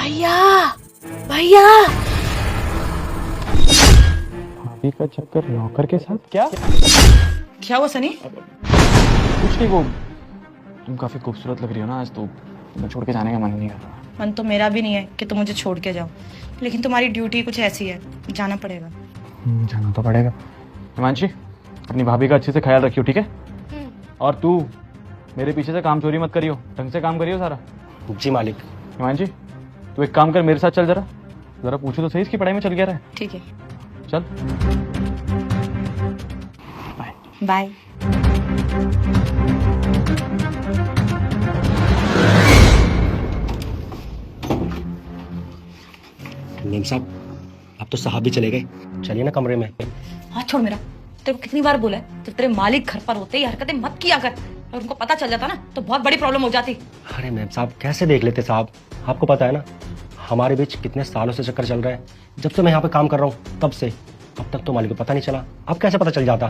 भैया भैया, भाभी का चक्कर नौकर के साथ? क्या हुआ सनी? कुछ नहीं, वो तुम काफी खूबसूरत लग रही हो ना आज, तो तुम्हें छोड़ के जाने का मन नहीं कर रहा। मन तो मेरा भी नहीं है कि तुम मुझे छोड़ के जाओ, लेकिन तुम्हारी ड्यूटी कुछ ऐसी है, जाना पड़ेगा। जाना तो पड़ेगा। हिमांशी, अपनी भाभी का अच्छे से ख्याल रखियो, ठीक है? और तू मेरे पीछे से काम चोरी मत करियो, ढंग से काम करियो सारा। जी मालिक। हिमांशी, तू एक काम कर, मेरे साथ चल, जरा जरा पूछो तो सही इसकी पढ़ाई में चल गया रहा है। ठीक है, चल बाय। मेम साहब, अब तो साहब भी चले गए, चलिए ना कमरे में। हाँ छोड़ मेरा, तेरे को कितनी बार बोला है, जब तेरे मालिक घर पर होते ही हरकतें मत किया कर। और उनको पता चल जाता ना तो बहुत बड़ी प्रॉब्लम हो जाती। अरे मेम साहब, कैसे देख लेते साहब? आपको पता है ना हमारे बीच कितने सालों से चक्कर चल रहा है, जब से मैं यहाँ पे काम कर रहा हूँ तब से। अब तक तो मालिक को पता नहीं चला, अब कैसे पता चल जाता?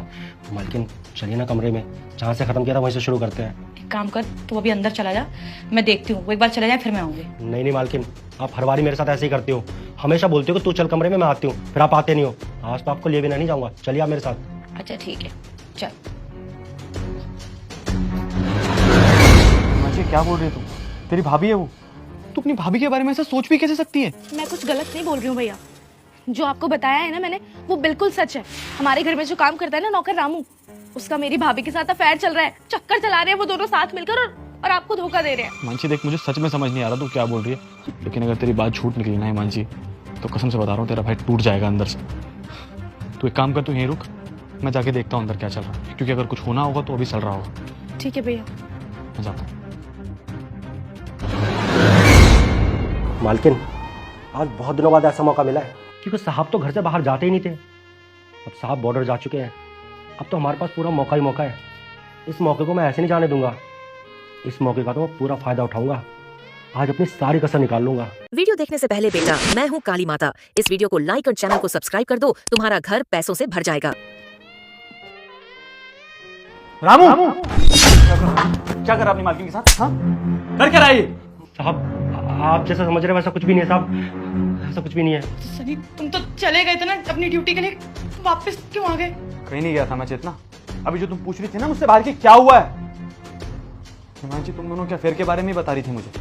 मालकिन चलिए ना कमरे में, जहाँ से खत्म किया था वहीं से शुरू करते हैं। एक काम कर, तू अभी अंदर चला जा, मैं देखती हूँ। वो एक बार चले जाए फिर मैं आऊंगी। नहीं नहीं मालकिन, आप हर बारी मेरे साथ ऐसे ही करती हो, हमेशा बोलती हो कि तू चल कमरे में, मैं आती हूँ, फिर आप आते नहीं हो। आज तो आपको लिए बिना नहीं जाऊंगा, चलिए आप मेरे साथ। अच्छा ठीक है, चल। हिमांशी, क्या बोल रही है तू? तेरी भाभी है वो, तू अपनी भाभी के बारे में ऐसा सोच भी कैसे सकती है? मैं कुछ गलत नहीं बोल रही हूँ भैया, जो आपको बताया है ना मैंने, वो बिल्कुल सच है। हमारे घर में जो काम करता है ना नौकर रामू, उसका मेरी भाभी के साथ अफेयर चल रहा है, चक्कर चला रहे हैं वो दोनों साथ मिलकर, और आपको धोखा दे रहे हैं। हिमांशी देख, मुझे सच में समझ नहीं आ रहा तू क्या बोल रही है, लेकिन अगर तेरी बात झूठ निकली ना हिमांशी, तो कसम से बता रहा हूँ तेरा भाई टूट जाएगा अंदर से। तू एक काम कर, तू यहीं रुक, मैं जाके देखता हूँ अंदर क्या चल रहा है, क्योंकि अगर कुछ होना होगा तो अभी चल रहा होगा। ठीक है भैया। मैं जाता हूँ। मालकिन, आज बहुत दिनों बाद ऐसा मौका मिला है, क्योंकि साहब तो घर से बाहर जाते ही नहीं थे। अब साहब बॉर्डर जा चुके हैं, अब तो हमारे पास पूरा मौका ही मौका है। इस मौके को मैं ऐसे नहीं जाने दूंगा, इस मौके का तो मैं पूरा फायदा उठाऊंगा। आज अपनी सारी कसर निकाल लूंगा। वीडियो देखने से पहले बेटा, मैं हूँ काली माता। इस वीडियो को लाइक और चैनल को सब्सक्राइब कर दो, तुम्हारा घर पैसों से भर जाएगा। रामू, क्या कर रहा अपनी मालकिन के साथ? हाँ, कर क्या रहा है ये? साहब, आप जैसा समझ रहे हैं वैसा कुछ भी नहीं है साहब, ऐसा कुछ भी नहीं है। सनी, तुम तो चले गए थे ना अपनी ड्यूटी के लिए, वापस क्यों आ गए? कहीं नहीं गया था मैं चेतना। अभी जो तुम पूछ रही थी ना मुझसे बाहर की, क्या हुआ है? हिमांशी, तुम दोनों क्या अफेयर के बारे में ही बता रही थी मुझे?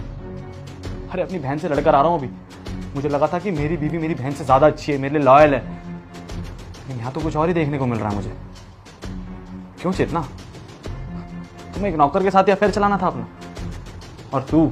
अरे अपनी बहन से लड़कर आ रहा हूँ अभी। मुझे लगा था कि मेरी बीवी मेरी बहन से ज्यादा अच्छी है, मेरे लिए लॉयल है, लेकिन यहाँ तो कुछ और ही देखने को मिल रहा है मुझे। क्यों चेतना, तुम्हें एक नौकर के साथ ही अफेयर चलाना था अपना? और तू